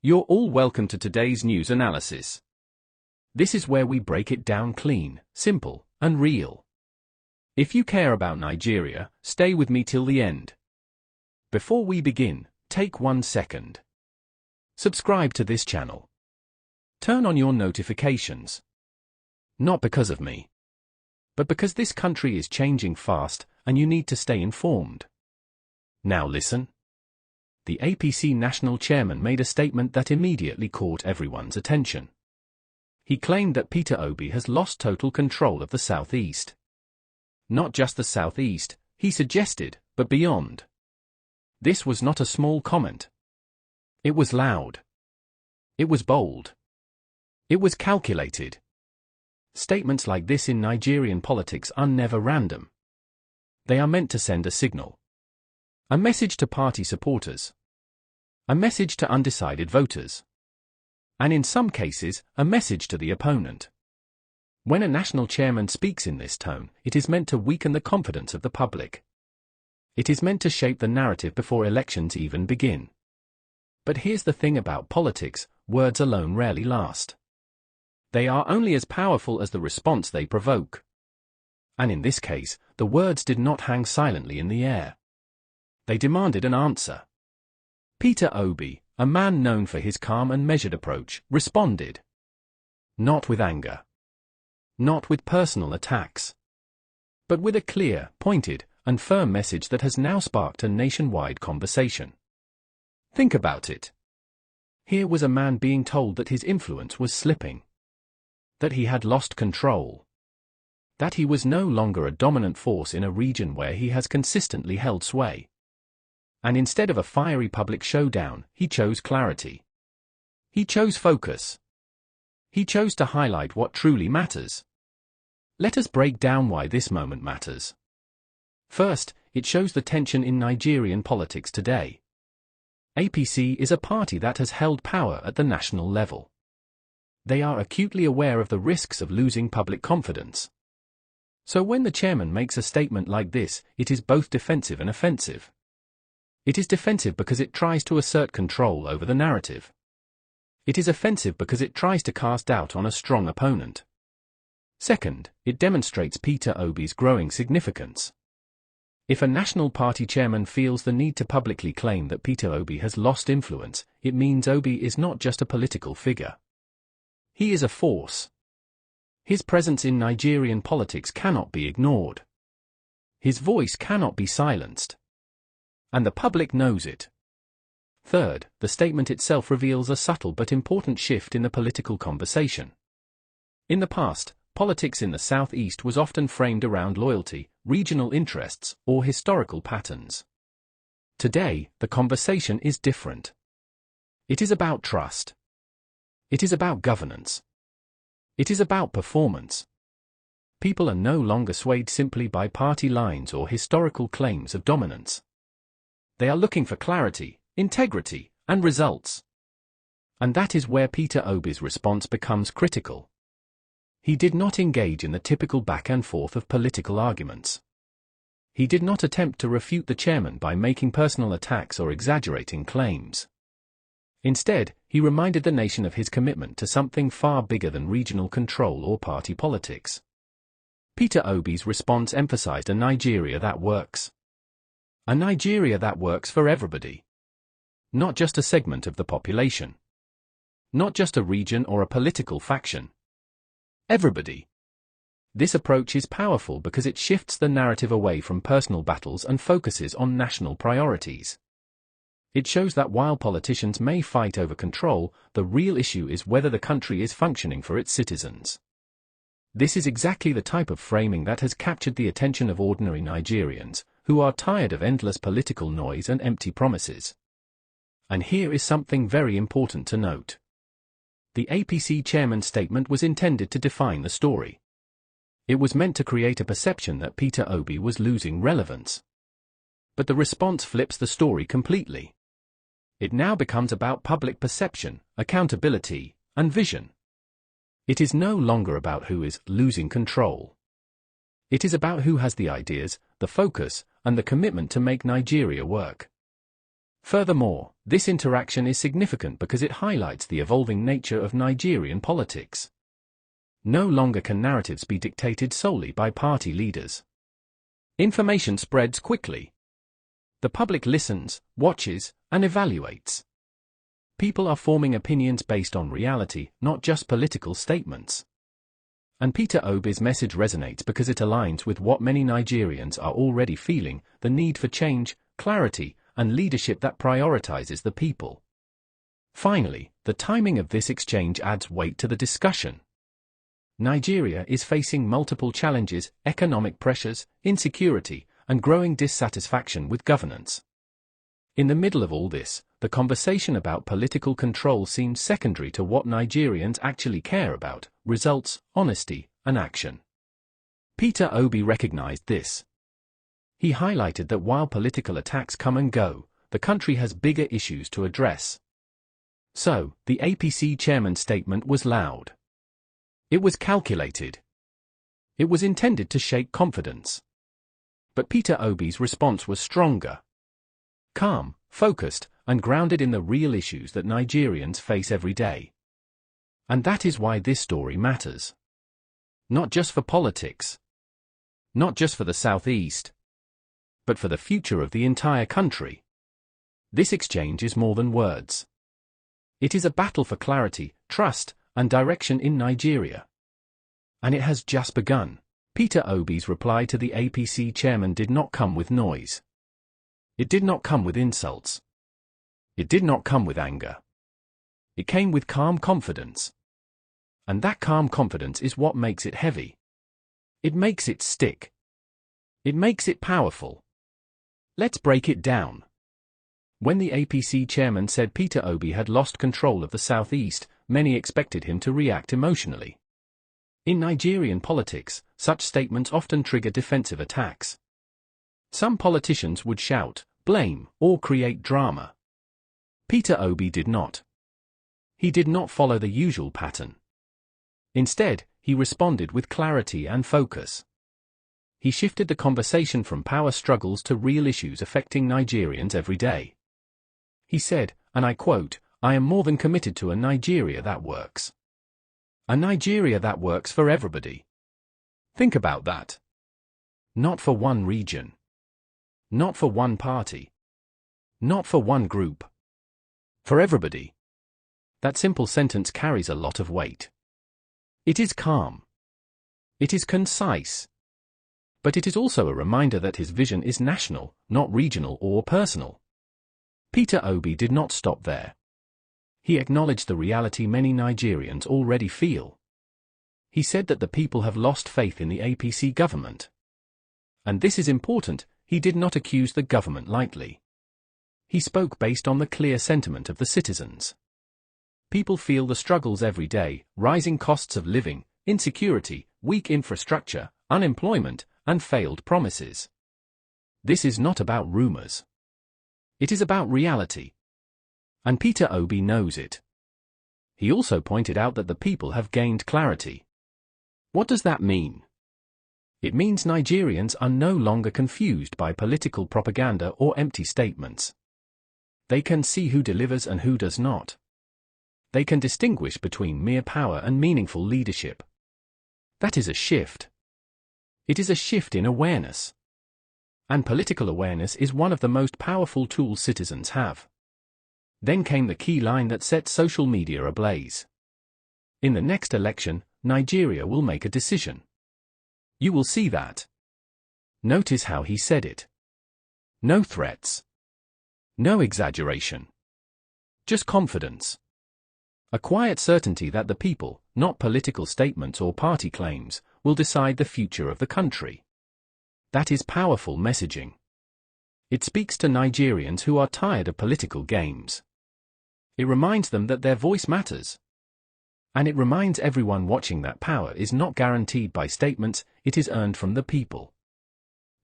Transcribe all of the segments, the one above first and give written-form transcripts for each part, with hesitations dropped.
You're all welcome to today's news analysis. This is where we break it down clean, simple, and real. If you care about Nigeria, stay with me till the end. Before we begin, take 1 second. Subscribe to this channel. Turn on your notifications. Not because of me, but because this country is changing fast and you need to stay informed. Now listen. The APC national chairman made a statement that immediately caught everyone's attention. He claimed that Peter Obi has lost total control of the southeast. Not just the southeast, he suggested, but beyond. This was not a small comment. It was loud. It was bold. It was calculated. Statements like this in Nigerian politics are never random. They are meant to send a signal. A message to party supporters. A message to undecided voters. And in some cases, a message to the opponent. When a national chairman speaks in this tone, it is meant to weaken the confidence of the public. It is meant to shape the narrative before elections even begin. But here's the thing about politics: words alone rarely last. They are only as powerful as the response they provoke. And in this case, the words did not hang silently in the air. They demanded an answer. Peter Obi, a man known for his calm and measured approach, responded. Not with anger. Not with personal attacks. But with a clear, pointed, and firm message that has now sparked a nationwide conversation. Think about it. Here was a man being told that his influence was slipping. That he had lost control. That he was no longer a dominant force in a region where he has consistently held sway. And instead of a fiery public showdown, he chose clarity. He chose focus. He chose to highlight what truly matters. Let us break down why this moment matters. First, it shows the tension in Nigerian politics today. APC is a party that has held power at the national level. They are acutely aware of the risks of losing public confidence. So when the chairman makes a statement like this, it is both defensive and offensive. It is defensive because it tries to assert control over the narrative. It is offensive because it tries to cast doubt on a strong opponent. Second, it demonstrates Peter Obi's growing significance. If a national party chairman feels the need to publicly claim that Peter Obi has lost influence, it means Obi is not just a political figure. He is a force. His presence in Nigerian politics cannot be ignored. His voice cannot be silenced. And the public knows it. Third, the statement itself reveals a subtle but important shift in the political conversation. In the past, politics in the southeast was often framed around loyalty, regional interests, or historical patterns. Today, the conversation is different. It is about trust. It is about governance. It is about performance. People are no longer swayed simply by party lines or historical claims of dominance. They are looking for clarity, integrity, and results. And that is where Peter Obi's response becomes critical. He did not engage in the typical back and forth of political arguments. He did not attempt to refute the chairman by making personal attacks or exaggerating claims. Instead, he reminded the nation of his commitment to something far bigger than regional control or party politics. Peter Obi's response emphasized a Nigeria that works. A Nigeria that works for everybody. Not just a segment of the population. Not just a region or a political faction. Everybody. This approach is powerful because it shifts the narrative away from personal battles and focuses on national priorities. It shows that while politicians may fight over control, the real issue is whether the country is functioning for its citizens. This is exactly the type of framing that has captured the attention of ordinary Nigerians, who are tired of endless political noise and empty promises. And here is something very important to note. The APC chairman's statement was intended to define the story. It was meant to create a perception that Peter Obi was losing relevance. But the response flips the story completely. It now becomes about public perception, accountability, and vision. It is no longer about who is losing control. It is about who has the ideas, the focus, and the commitment to make Nigeria work. Furthermore, this interaction is significant because it highlights the evolving nature of Nigerian politics. No longer can narratives be dictated solely by party leaders. Information spreads quickly. The public listens, watches, and evaluates. People are forming opinions based on reality, not just political statements. And Peter Obi's message resonates because it aligns with what many Nigerians are already feeling: the need for change, clarity, and leadership that prioritizes the people. Finally, the timing of this exchange adds weight to the discussion. Nigeria is facing multiple challenges: economic pressures, insecurity, and growing dissatisfaction with governance. In the middle of all this, the conversation about political control seems secondary to what Nigerians actually care about: results, honesty, and action. Peter Obi recognized this. He highlighted that while political attacks come and go, the country has bigger issues to address. So, the APC chairman's statement was loud. It was calculated. It was intended to shake confidence. But Peter Obi's response was stronger. Calm, focused, and grounded in the real issues that Nigerians face every day. And that is why this story matters. Not just for politics. Not just for the Southeast. But for the future of the entire country. This exchange is more than words. It is a battle for clarity, trust, and direction in Nigeria. And it has just begun. Peter Obi's reply to the APC chairman did not come with noise. It did not come with insults. It did not come with anger. It came with calm confidence. And that calm confidence is what makes it heavy. It makes it stick. It makes it powerful. Let's break it down. When the APC chairman said Peter Obi had lost control of the Southeast, many expected him to react emotionally. In Nigerian politics, such statements often trigger defensive attacks. Some politicians would shout, blame, or create drama. Peter Obi did not. He did not follow the usual pattern. Instead, he responded with clarity and focus. He shifted the conversation from power struggles to real issues affecting Nigerians every day. He said, and I quote, "I am more than committed to a Nigeria that works. A Nigeria that works for everybody." Think about that. Not for one region. Not for one party. Not for one group. For everybody. That simple sentence carries a lot of weight. It is calm. It is concise. But it is also a reminder that his vision is national, not regional or personal. Peter Obi did not stop there. He acknowledged the reality many Nigerians already feel. He said that the people have lost faith in the APC government. And this is important: he did not accuse the government lightly. He spoke based on the clear sentiment of the citizens. People feel the struggles every day: rising costs of living, insecurity, weak infrastructure, unemployment, and failed promises. This is not about rumors. It is about reality. And Peter Obi knows it. He also pointed out that the people have gained clarity. What does that mean? It means Nigerians are no longer confused by political propaganda or empty statements. They can see who delivers and who does not. They can distinguish between mere power and meaningful leadership. That is a shift. It is a shift in awareness. And political awareness is one of the most powerful tools citizens have. Then came the key line that set social media ablaze. In the next election, Nigeria will make a decision. You will see that. Notice how he said it. No threats. No exaggeration. Just confidence. A quiet certainty that the people, not political statements or party claims, will decide the future of the country. That is powerful messaging. It speaks to Nigerians who are tired of political games. It reminds them that their voice matters. And it reminds everyone watching that power is not guaranteed by statements, it is earned from the people.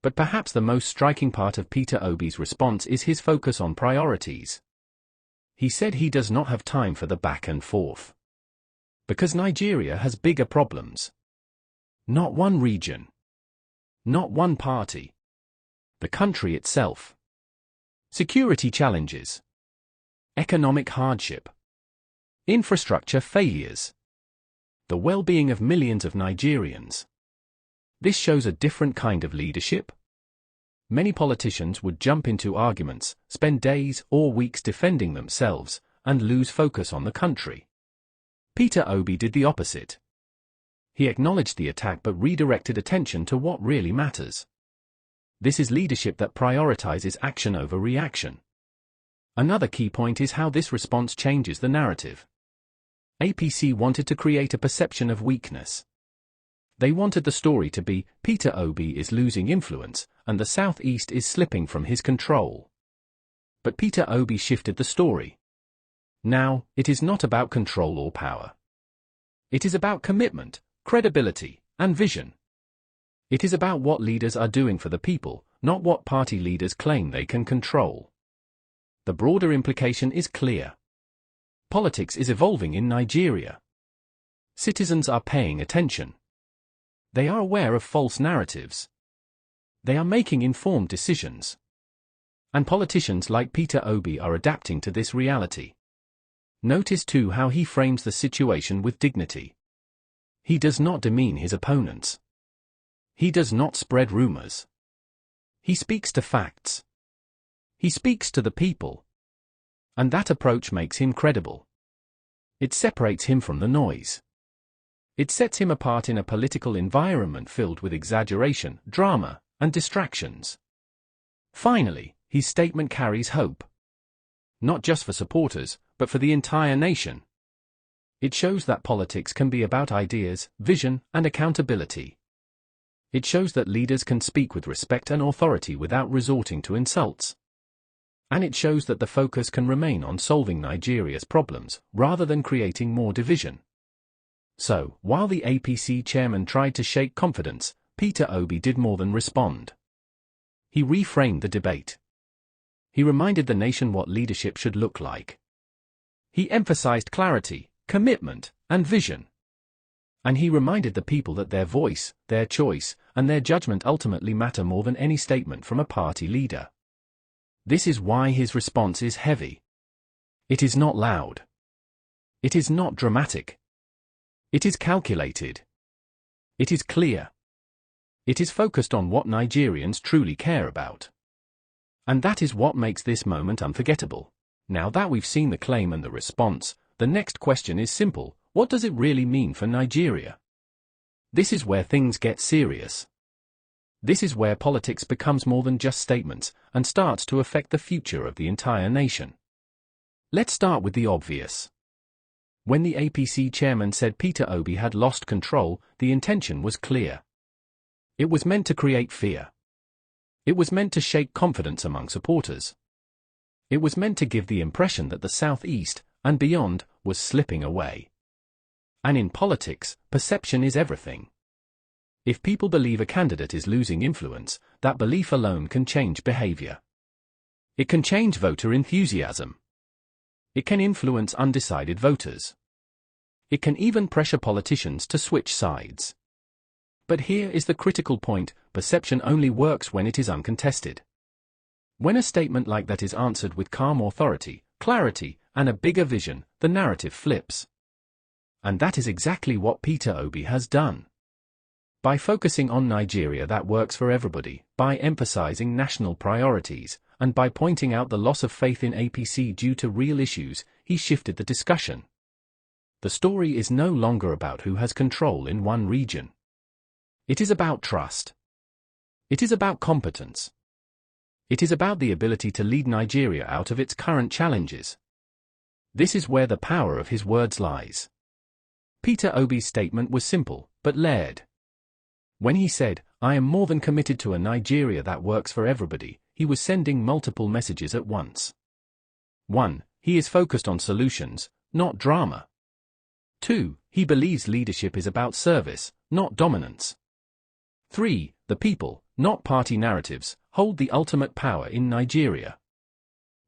But perhaps the most striking part of Peter Obi's response is his focus on priorities. He said he does not have time for the back and forth. Because Nigeria has bigger problems. Not one region. Not one party. The country itself. Security challenges. Economic hardship. Infrastructure failures. The well-being of millions of Nigerians. This shows a different kind of leadership. Many politicians would jump into arguments, spend days or weeks defending themselves, and lose focus on the country. Peter Obi did the opposite. He acknowledged the attack but redirected attention to what really matters. This is leadership that prioritizes action over reaction. Another key point is how this response changes the narrative. APC wanted to create a perception of weakness. They wanted the story to be, Peter Obi is losing influence, and the Southeast is slipping from his control. But Peter Obi shifted the story. Now, it is not about control or power. It is about commitment, credibility, and vision. It is about what leaders are doing for the people, not what party leaders claim they can control. The broader implication is clear. Politics is evolving in Nigeria. Citizens are paying attention. They are aware of false narratives. They are making informed decisions. And politicians like Peter Obi are adapting to this reality. Notice too how he frames the situation with dignity. He does not demean his opponents. He does not spread rumors. He speaks to facts. He speaks to the people. And that approach makes him credible. It separates him from the noise. It sets him apart in a political environment filled with exaggeration, drama, and distractions. Finally, his statement carries hope. Not just for supporters, but for the entire nation. It shows that politics can be about ideas, vision, and accountability. It shows that leaders can speak with respect and authority without resorting to insults. And it shows that the focus can remain on solving Nigeria's problems, rather than creating more division. So, while the APC chairman tried to shake confidence, Peter Obi did more than respond. He reframed the debate. He reminded the nation what leadership should look like. He emphasized clarity, commitment, and vision. And he reminded the people that their voice, their choice, and their judgment ultimately matter more than any statement from a party leader. This is why his response is heavy. It is not loud. It is not dramatic. It is calculated. It is clear. It is focused on what Nigerians truly care about. And that is what makes this moment unforgettable. Now that we've seen the claim and the response, the next question is simple: what does it really mean for Nigeria? This is where things get serious. This is where politics becomes more than just statements, and starts to affect the future of the entire nation. Let's start with the obvious. When the APC chairman said Peter Obi had lost control, the intention was clear. It was meant to create fear. It was meant to shake confidence among supporters. It was meant to give the impression that the Southeast, and beyond, was slipping away. And in politics, perception is everything. If people believe a candidate is losing influence, that belief alone can change behavior. It can change voter enthusiasm. It can influence undecided voters. It can even pressure politicians to switch sides. But here is the critical point: perception only works when it is uncontested. When a statement like that is answered with calm authority, clarity, and a bigger vision, the narrative flips. And that is exactly what Peter Obi has done. By focusing on Nigeria that works for everybody, by emphasizing national priorities, and by pointing out the loss of faith in APC due to real issues, he shifted the discussion. The story is no longer about who has control in one region. It is about trust. It is about competence. It is about the ability to lead Nigeria out of its current challenges. This is where the power of his words lies. Peter Obi's statement was simple, but layered. When he said, "I am more than committed to a Nigeria that works for everybody," he was sending multiple messages at once. 1. He is focused on solutions, not drama. 2. He believes leadership is about service, not dominance. 3. The people, not party narratives, hold the ultimate power in Nigeria.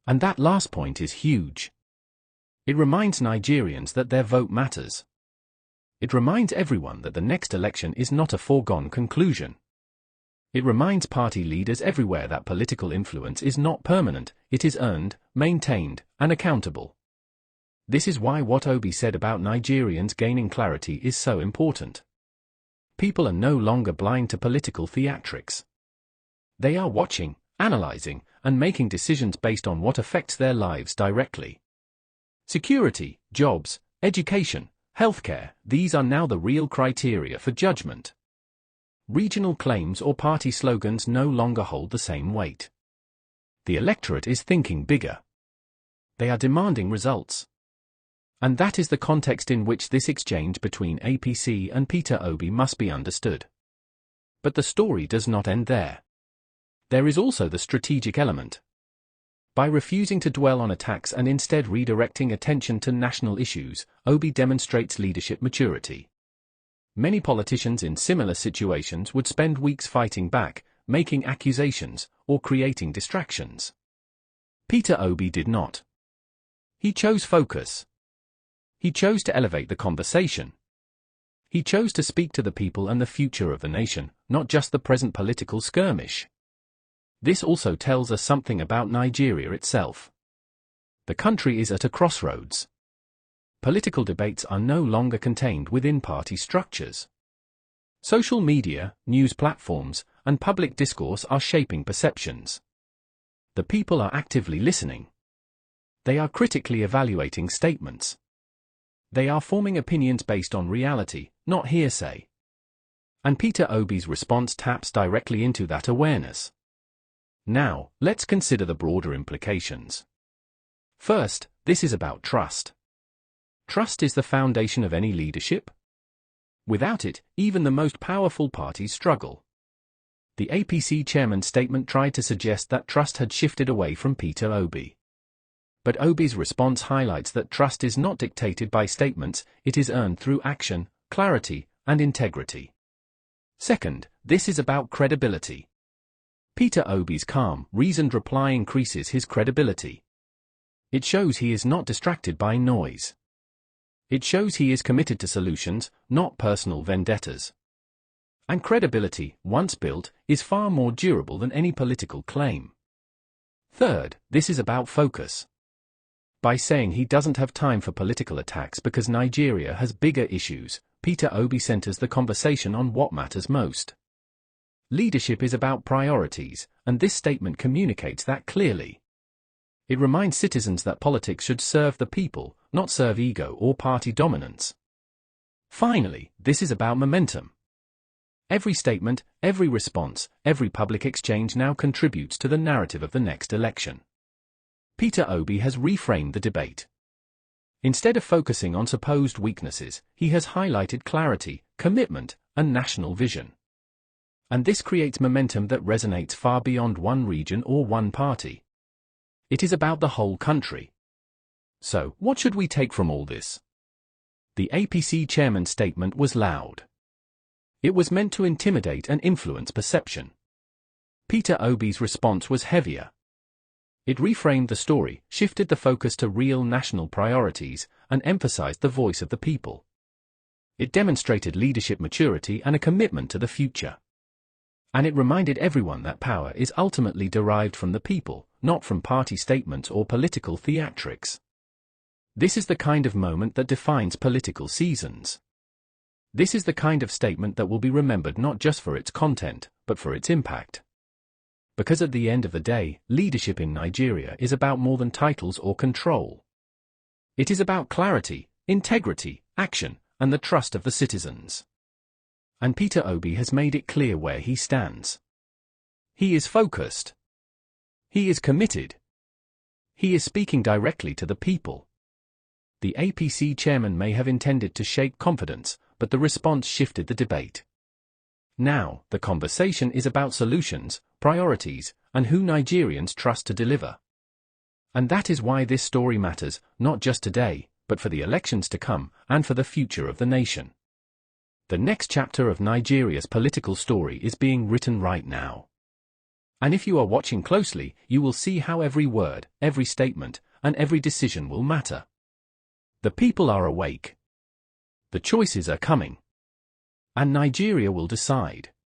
And that last point is huge. It reminds Nigerians that their vote matters. It reminds everyone that the next election is not a foregone conclusion. It reminds party leaders everywhere that political influence is not permanent, it is earned, maintained, and accountable. This is why what Obi said about Nigerians gaining clarity is so important. People are no longer blind to political theatrics. They are watching, analyzing, and making decisions based on what affects their lives directly. Security, jobs, education, healthcare, these are now the real criteria for judgment. Regional claims or party slogans no longer hold the same weight. The electorate is thinking bigger. They are demanding results. And that is the context in which this exchange between APC and Peter Obi must be understood. But the story does not end there. There is also the strategic element. By refusing to dwell on attacks and instead redirecting attention to national issues, Obi demonstrates leadership maturity. Many politicians in similar situations would spend weeks fighting back, making accusations, or creating distractions. Peter Obi did not. He chose focus. He chose to elevate the conversation. He chose to speak to the people and the future of the nation, not just the present political skirmish. This also tells us something about Nigeria itself. The country is at a crossroads. Political debates are no longer contained within party structures. Social media, news platforms, and public discourse are shaping perceptions. The people are actively listening. They are critically evaluating statements. They are forming opinions based on reality, not hearsay. And Peter Obi's response taps directly into that awareness. Now, let's consider the broader implications. First, this is about trust. Trust is the foundation of any leadership. Without it, even the most powerful parties struggle. The APC chairman's statement tried to suggest that trust had shifted away from Peter Obi. But Obi's response highlights that trust is not dictated by statements, it is earned through action, clarity, and integrity. Second, this is about credibility. Peter Obi's calm, reasoned reply increases his credibility. It shows he is not distracted by noise. It shows he is committed to solutions, not personal vendettas. And credibility, once built, is far more durable than any political claim. Third, this is about focus. By saying he doesn't have time for political attacks because Nigeria has bigger issues, Peter Obi centers the conversation on what matters most. Leadership is about priorities, and this statement communicates that clearly. It reminds citizens that politics should serve the people, not serve ego or party dominance. Finally, this is about momentum. Every statement, every response, every public exchange now contributes to the narrative of the next election. Peter Obi has reframed the debate. Instead of focusing on supposed weaknesses, he has highlighted clarity, commitment, and national vision. And this creates momentum that resonates far beyond one region or one party. It is about the whole country. So, what should we take from all this? The APC chairman's statement was loud. It was meant to intimidate and influence perception. Peter Obi's response was heavier. It reframed the story, shifted the focus to real national priorities, and emphasized the voice of the people. It demonstrated leadership maturity and a commitment to the future. And it reminded everyone that power is ultimately derived from the people, not from party statements or political theatrics. This is the kind of moment that defines political seasons. This is the kind of statement that will be remembered not just for its content, but for its impact. Because at the end of the day, leadership in Nigeria is about more than titles or control. It is about clarity, integrity, action, and the trust of the citizens. And Peter Obi has made it clear where he stands. He is focused. He is committed. He is speaking directly to the people. The APC chairman may have intended to shake confidence, but the response shifted the debate. Now, the conversation is about solutions, priorities, and who Nigerians trust to deliver. And that is why this story matters, not just today, but for the elections to come, and for the future of the nation. The next chapter of Nigeria's political story is being written right now. And if you are watching closely, you will see how every word, every statement, and every decision will matter. The people are awake. The choices are coming. And Nigeria will decide.